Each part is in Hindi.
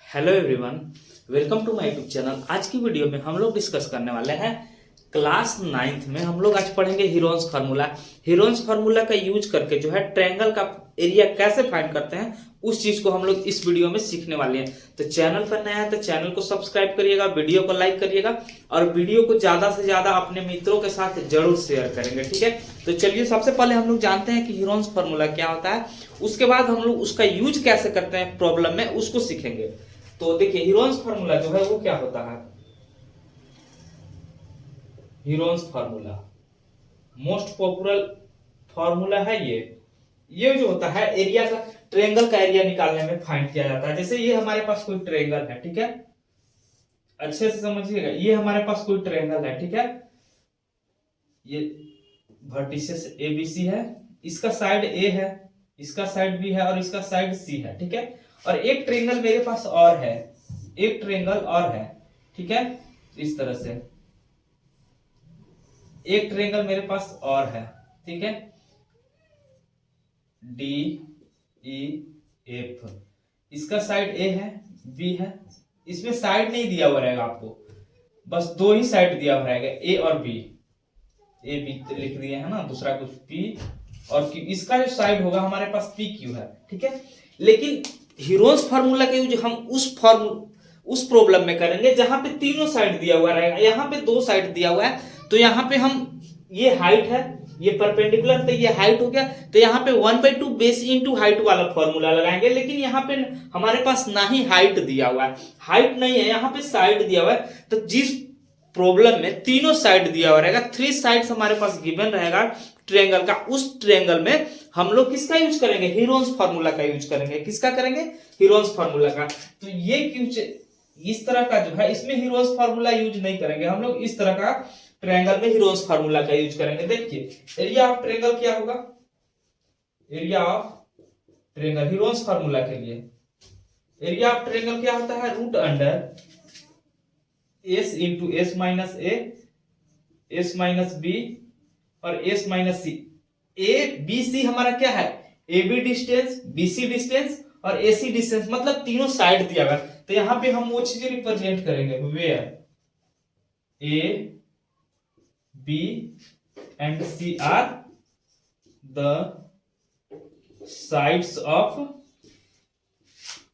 Hello everyone, welcome to my YouTube channel. आज की वीडियो में हम लोग डिस्कस करने वाले हैं क्लास 9th में हम लोग आज पढ़ेंगे हीरोन्स फार्मूला। हीरोन्स फार्मूला का यूज करके जो है ट्रायंगल का एरिया कैसे फाइंड करते हैं उस चीज को हम लोग इस वीडियो में सीखने वाले हैं। तो चैनल पर नया है तो चैनल को सब्सक्राइब करिएगा, वीडियो को लाइक करिएगा और वीडियो को ज्यादा से ज्यादा अपने मित्रों के साथ जरूर शेयर करेंगे, ठीक है। तो चलिए सबसे पहले हम लोग जानते हैं कि हीरोन्स फार्मूला क्या होता है, उसके बाद हम लोग उसका यूज कैसे करते हैं प्रॉब्लम में उसको सीखेंगे। तो देखिए हीरोन्स फार्मूला जो है वो क्या होता है। Heron's formula most popular formula है। ये जो होता है एरिया का, ट्रायंगल का एरिया निकालने में फाइंड किया जाता है। जैसे ये हमारे पास कोई ट्रायंगल है, ठीक है, अच्छे से समझिएगा। ये हमारे पास कोई ट्रायंगल है, ठीक है, ये वर्टिसेस ABC है, इसका साइड A है, इसका साइड B है और इसका साइड C है, ठीक है। और एक ट्रायंगल मेरे पास और है, एक ट्रायंगल और है, ठीक है, इस तरह से एक ट्रायंगल मेरे पास और है, ठीक है, DEF। इसका साइड A है, B है, इसमें साइड नहीं दिया हुआ रहेगा आपको, बस दो ही साइड दिया हुआ रहेगा, A और B। A B लिख दिए है ना, दूसरा कुछ P और Q। इसका जो साइड होगा हमारे पास PQ है, ठीक है। लेकिन हीरोन्स फार्मूला का यूज हम उस प्रॉब्लम में करेंगे जहां पे तीनों साइड दिया हुआ रहेगा। यहाँ पे दो साइड दिया हुआ है तो यहाँ पे हम, ये हाइट है, ये परपेंडिकुलर, तो ये हाइट हो गया, तो यहाँ पे 1/2 बेस इंटू हाइट वाला फॉर्मूला लगाएंगे। लेकिन यहाँ पे हमारे पास ना ही हाइट दिया हुआ है, हाइट नहीं है, यहाँ पे साइड दिया हुआ है। तो जिस प्रॉब्लम में तीनों साइड दिया हुआ रहेगा, 3 साइड्स हमारे पास गिवन रहेगा ट्रायंगल का, उस ट्रायंगल में हम लोग किसका यूज करेंगे, हीरोन्स फार्मूला का यूज करेंगे। किसका करेंगे, हीरोन्स फार्मूला का। तो ये यूज इस तरह का जो है, इसमें हीरोन्स फार्मूला यूज नहीं करेंगे हम लोग, इस तरह का ट्रायंगल में हीरोन्स फार्मूला का यूज करेंगे। देखिए एरिया ऑफ ट्रायंगल क्या होगा, area of triangle heron's formula के लिए एरिया ऑफ ट्रायंगल क्या होता है, root under S into S minus A, S minus B और S माइनस C। ABC हमारा क्या है, AB डिस्टेंस, BC डिस्टेंस और AC डिस्टेंस, मतलब तीनों साइड दिया हुआ। तो यहां पे हम वो चीजें रिप्रेजेंट करेंगे, where A B and C are the sides of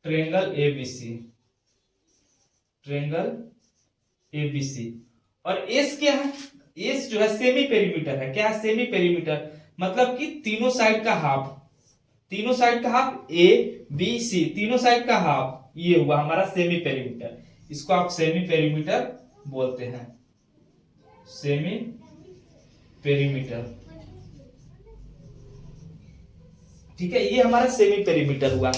triangle ABC, triangle ABC। और S क्या है, S जो है सेमी पेरीमीटर है। क्या है, सेमी पेरीमीटर, मतलब कि तीनों साइड का हाफ, तीनों साइड का हाफ, A B C तीनों साइड का हाफ, ये हुआ हमारा सेमी पेरीमीटर। इसको आप सेमी पेरीमीटर बोलते हैं, सेमी पेरीमीटर, ठीक है। ये हमारा सेमी पेरीमीटर हुआ।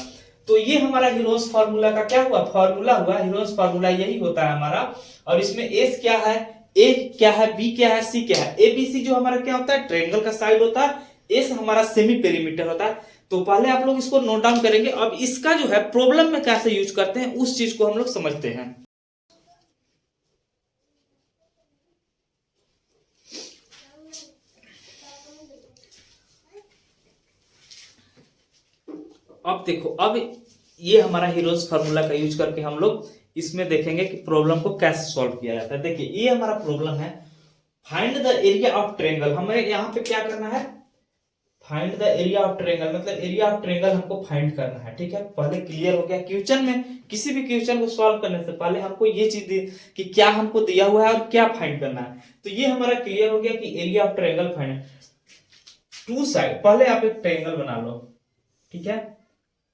तो ये हमारा हीरोन्स फार्मूला का क्या हुआ, फार्मूला हुआ। हीरोन्स फार्मूला यही होता है हमारा। और इसमें एस क्या है, ए क्या है, बी क्या है, सी क्या है। एबीसी जो हमारा क्या होता है, ट्रायंगल का साइड होता है, एस हमारा सेमी पेरीमीटर होता है। तो पहले आप लोग इसको नोट डाउन करेंगे। अब इसका जो है प्रॉब्लम में कैसे यूज करते हैं उस चीज को हम लोग समझते हैं। अब देखो, अब ये हमारा हीरोन्स फार्मूला का यूज करके हम लोग इसमें देखेंगे कि प्रॉब्लम को कैसे सॉल्व किया जाता है। देखिए ये हमारा प्रॉब्लम है, find the area of triangle. हमें यहाँ पे क्या करना है, find the area of triangle, मतलब एरिया ऑफ ट्रायंगल हमको फाइंड करना है, ठीक है। पहले क्लियर हो गया, क्वेश्चन में किसी भी क्वेश्चन को सॉल्व करने से पहले हमको ये चीज दी कि क्या हमको दिया हुआ है और क्या फाइंड करना है। तो ये हमारा क्लियर हो गया कि area of triangle find, two side, पहले आप एक ट्रायंगल बना लो, ठीक है।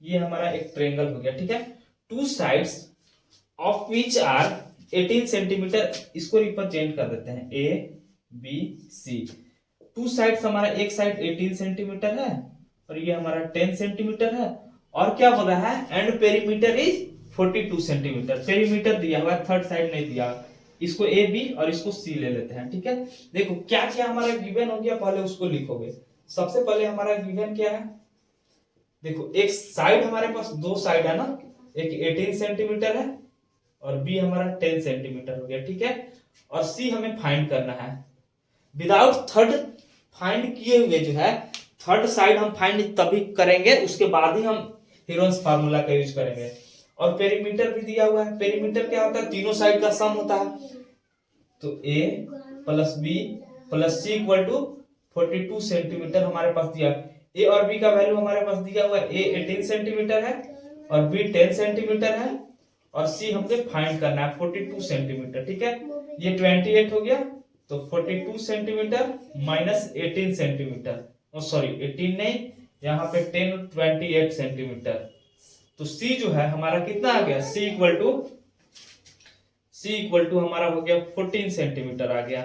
ये हमारा एक ट्रायंगल हो गया, ठीक है। Two sides of which are 18 centimetre, इसको रिप्रेजेंट कर देते हैं ABC। टू साइड्स हमारा, एक साइड 18 सेंटीमीटर है और ये हमारा 10 सेंटीमीटर है। और क्या बोला है, and perimeter is 42 centimetre. Perimeter दिया हुआ है, थर्ड साइड नहीं दिया। इसको AB और इसको C ले लेते हैं, ठीक है। देखो क्या क्या हमारा गिवन हो गया, पहले उसको लिखोगे। सबसे पहले हमारा गिवन क्या है, देखो एक साइड हमारे पास, दो साइड है ना, एक 18 सेंटीमीटर है और B हमारा 10 सेंटीमीटर हो गया, ठीक है। और C हमें फाइंड करना है विदाउट थर्ड फाइंड किए हुए। जो है थर्ड साइड हम फाइंड तभी करेंगे, उसके बाद ही हम हीरोन्स फार्मूला का यूज करेंगे। और पेरीमीटर भी दिया हुआ है। पेरीमीटर क्या होता है, तीनों साइड का सम होता है। तो a plus b plus c equal to 42 centimetre हमारे पास दिया। a और b का वैल्यू हमारे पास दिया हुआ है। a 18 सेंटीमीटर है और b 10 सेंटीमीटर है और c हमको फाइंड करना है 42 सेंटीमीटर। ठीक है, ये 28 हो गया। तो 42 सेंटीमीटर माइनस 18 सेंटीमीटर, सॉरी 18 नहीं, यहाँ पे 10 28 सेंटीमीटर। तो c जो है हमारा कितना आ गया, c इक्वल टू हमारा हो गया 14 सेंटीमीटर आ गया।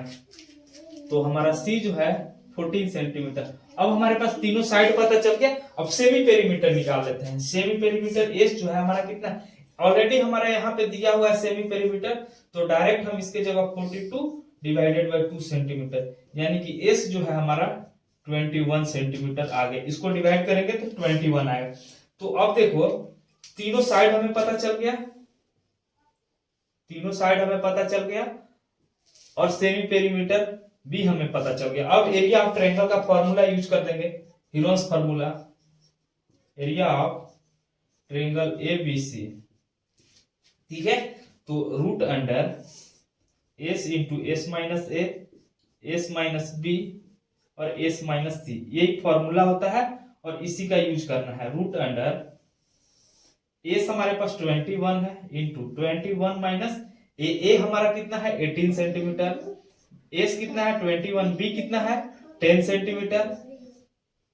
तो हमारा c जो है 14 सेंटीमीटर। अब हमारे पास तीनों साइड पता चल गया। अब सेमी पेरीमीटर निकाल लेते हैं। सेमी पेरीमीटर एस जो है हमारा कितना, ऑलरेडी हमारा यहाँ पे दिया हुआ है सेमी पेरीमीटर। तो डायरेक्ट हम इसके जगह 42 डिवाइडेड बाय 2 सेंटीमीटर, यानी कि एस जो है हमारा 21 सेंटीमीटर आ गया। इसको डिवाइड करेंगे तो 21 आएगा। तो अब देखो तीनों साइड हमें पता चल गया, तीनों साइड हमें पता चल गया और सेमी पेरीमीटर भी हमें पता चल गया। अब एरिया ऑफ ट्रायंगल का फॉर्मूला यूज कर देंगे, Heron's formula. Area of triangle ABC, ठीक है, तो root under S into S minus A, S minus B और एस माइनस सी, यही फॉर्मूला होता है और इसी का यूज करना है। रूट अंडर एस हमारे पास 21 है इंटू 21 माइनस ए हमारा कितना है 18 सेंटीमीटर, एस कितना है 21, बी कितना है 10 सेंटीमीटर,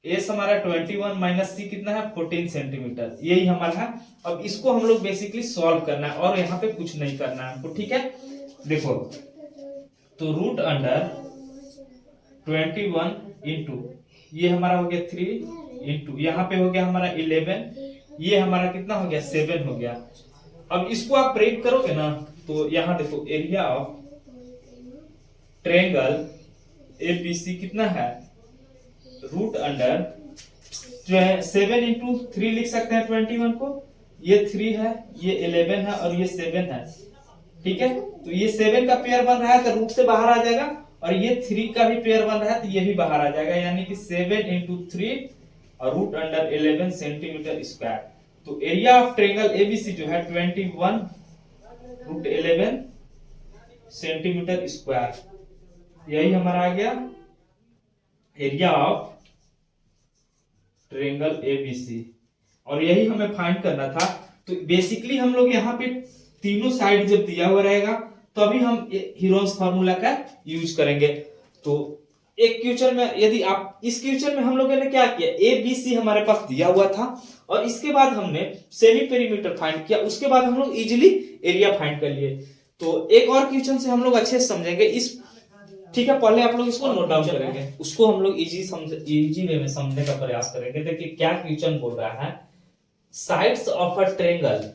एस हमारा 21 माइनस सी कितना है 14 सेंटीमीटर, यही हमारा है। अब इसको हम लोग बेसिकली सॉल्व करना है और यहाँ पे कुछ नहीं करना है हमको। ठीक है, देखो तो रूट अंडर 21 इंटू ये हमारा हो गया 3 इंटू यहाँ पे हो गया हमारा 11, ये हमारा कितना हो गया 7 हो गया। अब इसको आप ब्रेक करोगे ना तो यहाँ देखो एरिया ऑफ ट्रायंगल एबीसी कितना है, रूट अंडर 7 इंटू 3 लिख सकते हैं 21 को, ये 3 है, ये 11 है और ये 7 है। ठीक है, तो ये 7 का पेयर बन रहा है तो रूट से बाहर आ जाएगा और ये 3 का भी पेयर बन रहा है तो ये भी बाहर आ जाएगा, यानी कि 7 इंटू 3 और रूट अंडर 11 सेंटीमीटर स्क्वायर। तो एरिया ऑफ ट्रायंगल एबीसी जो है 21 रूट 11 सेंटीमीटर स्क्वायर, यही हमारा आ गया एरिया ऑफ ट्रायंगल एबीसी और यही हमें फाइंड करना था। तो बेसिकली हम लोग यहाँ पे तीनों साइड जब दिया हुआ रहेगा तो अभी हम हीरोन्स फार्मूला का यूज करेंगे। तो एक क्वेश्चन में यदि आप इस क्वेश्चन में हम लोगों ने क्या किया, ए बी सी हमारे पास दिया हुआ था और इसके बाद हमने सेमी पेरीमीटर फाइंड किया, उसके बाद हम लोग इजीली एरिया फाइंड कर लिए। तो एक और क्वेश्चन से हम लोग अच्छे से समझेंगे इस, ठीक है, पहले आप लोग इसको नोट डाउन करेंगे, उसको हम लोग इजी वे में समझने का प्रयास करेंगे। देखिए क्या क्वेश्चन बोल रहा है, sides of a triangle,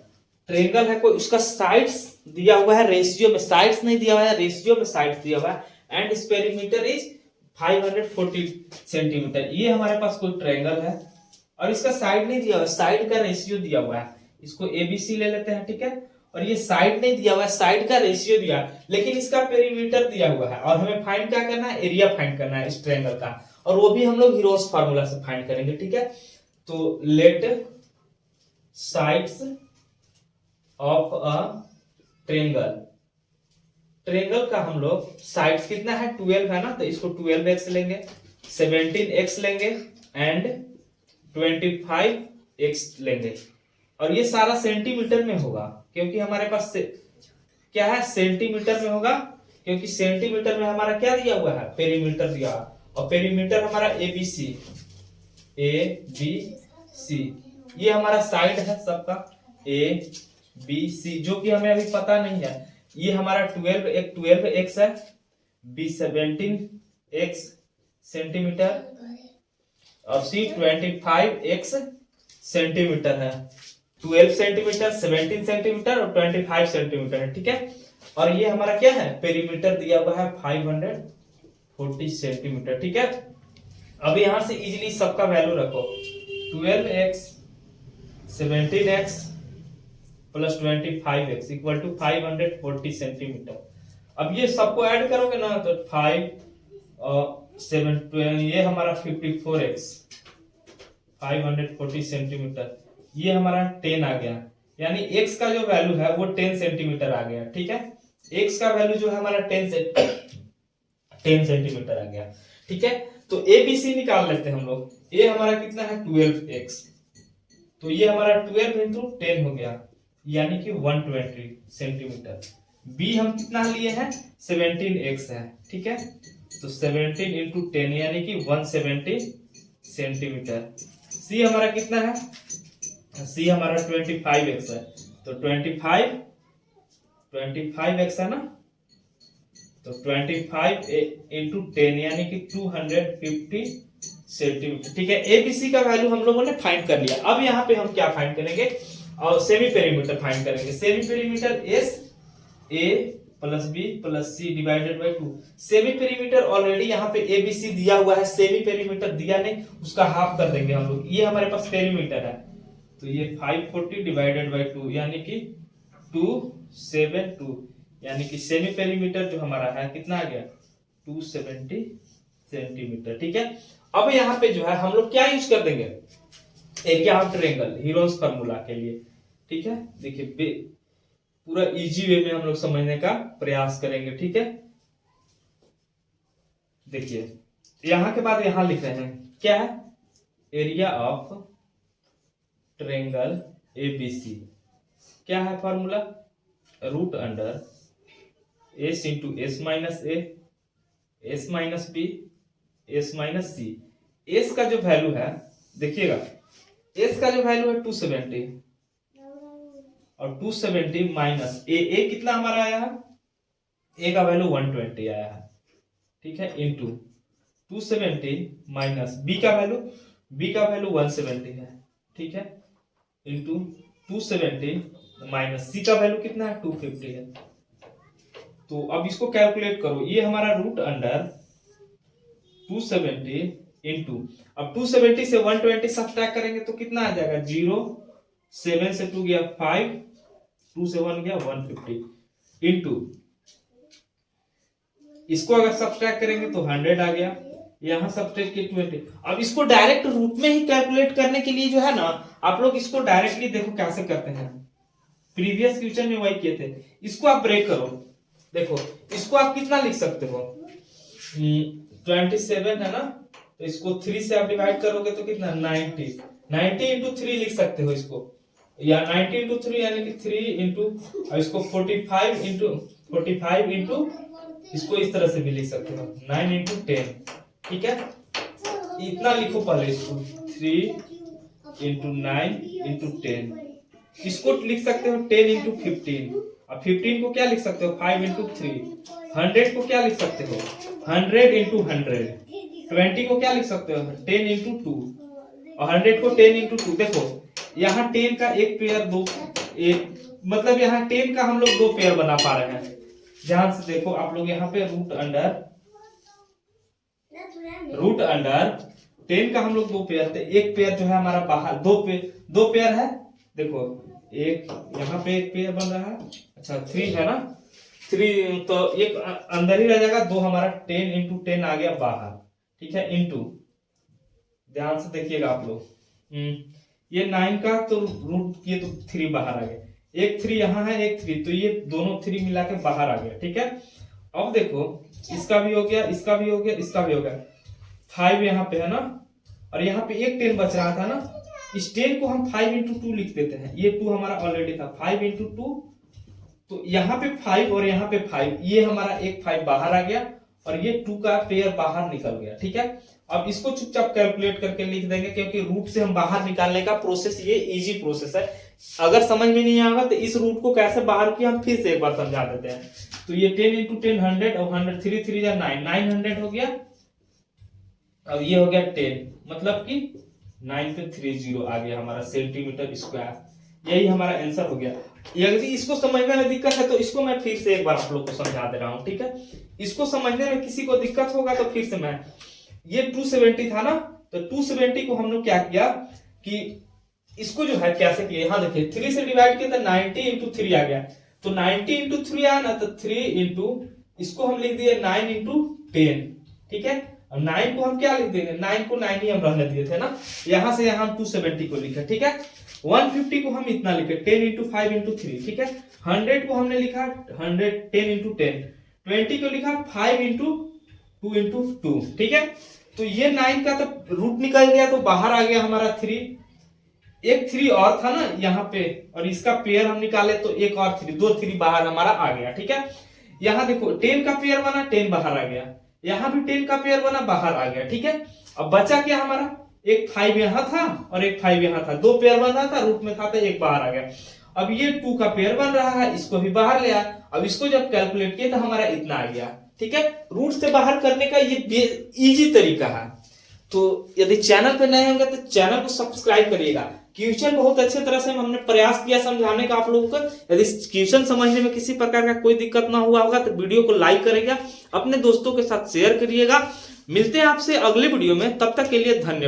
triangle है कोई, उसका साइड्स दिया हुआ है रेशियो में, साइड्स नहीं दिया हुआ है रेशियो में साइड्स दिया हुआ है, एंड इस पेरीमीटर इज 540 सेंटीमीटर। ये हमारे पास कोई ट्रायंगल है और इसका साइड नहीं दिया हुआ, साइड का रेशियो दिया हुआ है, इसको एबीसी ले लेते हैं। ठीक है, और ये साइड नहीं दिया हुआ है, साइड का रेशियो दिया है, लेकिन इसका पेरीमीटर दिया हुआ है और हमें फाइंड क्या करना है, एरिया फाइंड करना है इस ट्रायंगल का, और वो भी हम लोग हीरोस फार्मूला से फाइंड करेंगे। ठीक है, तो let sides of a triangle, triangle का हम लोग साइड्स कितना है 12 है ना, तो इसको 12x लेंगे, 17x लेंगे एंड 25x लेंगे, और ये सारा सेंटीमीटर में होगा क्योंकि हमारे पास क्या है, सेंटीमीटर में होगा, क्योंकि सेंटीमीटर में हमारा क्या दिया हुआ है, पेरीमीटर दिया हुआ, और पेरीमीटर हमारा एबीसी, एबीसी ये हमारा साइड है सबका, ए बी सी, जो कि हमें अभी पता नहीं है। ये हमारा 12x है, बी 17x सेंटीमीटर और सी 25x सेंटीमीटर है। 12 सेंटीमीटर, 17 सेंटीमीटर और 25 सेंटीमीटर है। ठीक है, और ये हमारा क्या है, पेरीमीटर दिया हुआ है 540 सेंटीमीटर। ठीक है, अब यहां से इजीली सबका वैल्यू रखो, 12x 17x plus 25x equal to 540 centimetre. अब ये सबको ऐड करोगे ना तो 5 7 ये हमारा 54x 540 सेंटीमीटर, ये हमारा 10 आ गया, यानी x का जो वैल्यू है वो 10 सेंटीमीटर आ गया, ठीक है। x का वैल्यू जो है हमारा 10 सेंटीमीटर आ गया, ठीक है। तो ABC निकाल लेते हैं हम लोग। a हमारा कितना है 12x, तो ये हमारा 12 इंटू 10 हो गया, यानी कि 120 सेंटीमीटर। b हम कितना लिए हैं 17x है, ठीक है। तो 17 इंटू 10 यानी कि 170 सेंटीमीटर। c हमारा कितना है, c हमारा 25x है, तो 25x है ना, तो 25 इंटू 10 यानी कि 250 सेंटीमीटर, ठीक है। एबीसी का वैल्यू हम लोगों ने फाइंड कर लिया। अब यहाँ पे हम क्या फाइंड करेंगे, और सेमी पेरीमीटर फाइंड करेंगे। Semi perimeter S A plus B plus C divided by 2। Semi perimeter already यहाँ पे एबीसी दिया हुआ है, सेमी पेरीमीटर दिया नहीं, उसका हाफ कर देंगे हम लोग। ये हमारे पास पेरीमीटर है, तो ये 540 डिवाइडेड बाई 2 यानी कि 272, यानी कि सेमी पेरीमीटर जो हमारा है कितना आ गया 270 सेंटीमीटर, ठीक है। अब यहाँ पे जो है हम लोग क्या यूज कर देंगे, area of triangle, heroes formula के लिए, ठीक है। देखिए पूरा इजी वे में हम लोग समझने का प्रयास करेंगे, ठीक है। देखिए यहां के बाद यहां लिख रहे हैं क्या है, एरिया ऑफ ट्रायंगल एबीसी, क्या है formula, root under S into S minus A, S minus B, S minus C. S का जो वैल्यू है देखिएगा, एस का जो वैल्यू है 270 और 270 माइनस ए कितना हमारा आया है, ए का वैल्यू 120 आया है, ठीक है, इंटू 270 माइनस बी का वैल्यू 170 है, ठीक है, इंटू 270 माइनस सी का वैल्यू कितना है 250 है। तो अब इसको कैलकुलेट करो, ये हमारा रूट अंडर 270 इंटू, अब 270 से 120 सब्ट्रैक्ट करेंगे तो कितना आ जाएगा 0, 7 से 2 गया 5, 2 से 1 गया 150 इंटू, इसको अगर सब्ट्रैक्ट करेंगे तो 100 आ गया, यहां सब्ट्रैक्ट किए 20। अब इसको डायरेक्ट रूट में ही कैलकुलेट करने के लिए जो है ना, आप लोग इसको डायरेक्टली देखो कैसे करते हैं, प्रीवियस क्वेश्चन में वही किए थे। इसको आप ब्रेक करो, देखो इसको आप कितना लिख सकते हो 27 है ना, तो इसको 3 से आप डिवाइड करोगे तो कितना 90 इंटू 3 लिख सकते हो इसको, या 90 इंटू 3 यानी कि 3 इंटू, और इसको 45 इंटू इसको इस तरह से भी लिख सकते हो 9 इंटू 10, ठीक है। इतना लिखो पहले, इसको 3 इंटू 9 इंटू 10, इसको लिख सकते हो 10 इंटू 15, अब 15 को क्या लिख सकते हो 5 इंटू 3, 100 को क्या लिख सकते हो 100 इंटू 100, 20 को क्या लिख सकते हो 10 इंटू 2, और 100 को 10 इंटू 2। देखो यहाँ 10 का एक पेयर मतलब यहाँ 10 का हम लोग 2 पेयर बना पा रहे हैं। ध्यान से देखो आप लोग यहाँ पे रूट अंडर 10 का हम लोग 2 पेयर थे, एक पेयर जो है हमारा बाहर, 2 पेयर है, देखो एक यहाँ पे एक पेयर बन रहा है, अच्छा 3 है ना, 3 तो एक अंदर ही रह जाएगा, 2 हमारा 10 इंटू 10 आ गया बाहर, ठीक है, इंटू, ध्यान से देखिएगा आप लोग, ये 9 का तो रूट, ये तो 3 बाहर आ गया, एक 3 यहाँ है, एक 3, तो ये दोनों 3 मिला के बाहर आ गया, ठीक है। अब देखो इसका भी हो गया, इसका भी हो गया, इसका भी हो गया, 5 यहाँ पे है ना, और यहाँ पे एक 10 बच रहा था ना, इस 10 को हम 5 इंटू 2 लिख देते हैं, ये 2 हमारा ऑलरेडी था, 5 इंटू 2, तो यहाँ पे 5 और यहाँ पे 5, ये हमारा एक 5 बाहर आ गया, और ये 2 का पेयर बाहर निकल गया, ठीक है। अब इसको चुपचाप कैलकुलेट करके लिख देंगे, क्योंकि रूट से हम बाहर निकालने का प्रोसेस ये इजी प्रोसेस है। अगर समझ में नहीं आएगा तो इस रूट को कैसे बाहर किया हम फिर से एक बार समझा देते हैं। तो ये 10 इंटू 10 100, और 100 3 3 या 9 900 हो गया, और ये हो गया 10, मतलब कि 9 पे 30 आ गया हमारा सेंटीमीटर स्क्वायर। यही हमारा आंसर हो गया। यदि इसको समझने में दिक्कत है तो इसको मैं फिर से एक बार आप लोग को समझा दे रहा हूं, ठीक है। इसको समझने में किसी को दिक्कत होगा तो फिर से मैं, ये 270 था ना, तो 270 को हम लोग क्या किया कि इसको जो है कैसे किया, यहाँ देखिए 3 से डिवाइड किया तो 90 इंटू 3 आ गया, तो 90 इंटू 3 आया ना, तो 3 इंटू, इसको हम लिख दिए 9 इंटू 10, ठीक है, अब 9 को हम क्या लिख देंगे, 9 को 9 ही हम रहने दिए थे ना, यहां से यहां हम 270 को लिखे, ठीक है। 150 को हम इतना लिखे 10 इंटू 5 इंटू 3, ठीक है। 100 को हमने लिखा 100 10 इंटू 10, 20 को लिखा 5 इंटू 2 इंटू 2, ठीक है। तो ये 9 का तो रूट निकल गया, तो बाहर आ गया हमारा 3, एक 3 और था ना यहाँ पे, और इसका पेयर हम निकाले तो एक और 3, 2 3 बाहर हमारा आ गया, ठीक है। यहाँ देखो 10 का पेयर बना, 10 बाहर आ गया, यहाँ भी 10 का पेयर बना, बाहर आ गया, ठीक है। अब बचा क्या हमारा, एक 5 यहाँ था और एक 5 यहाँ था, 2 पेयर बन रहा था, रूट में था तो एक बाहर आ गया। अब ये 2 का पेयर बन रहा है, इसको भी बाहर ले आया। अब इसको जब कैलकुलेट किया तो हमारा इतना आ गया, ठीक है। रूट से बाहर करने का ये इजी तरीका है। तो यदि चैनल पे नए होंगे तो चैनल को सब्सक्राइब करिएगा। क्वेश्चन बहुत अच्छे तरह से हमने प्रयास किया समझाने का आप लोगों को। यदि क्वेश्चन समझने में किसी प्रकार का कोई दिक्कत ना हुआ होगा तो वीडियो को लाइक करिएगा, अपने दोस्तों के साथ शेयर करिएगा। मिलते हैं आपसे अगले वीडियो में, तब तक के लिए धन्यवाद।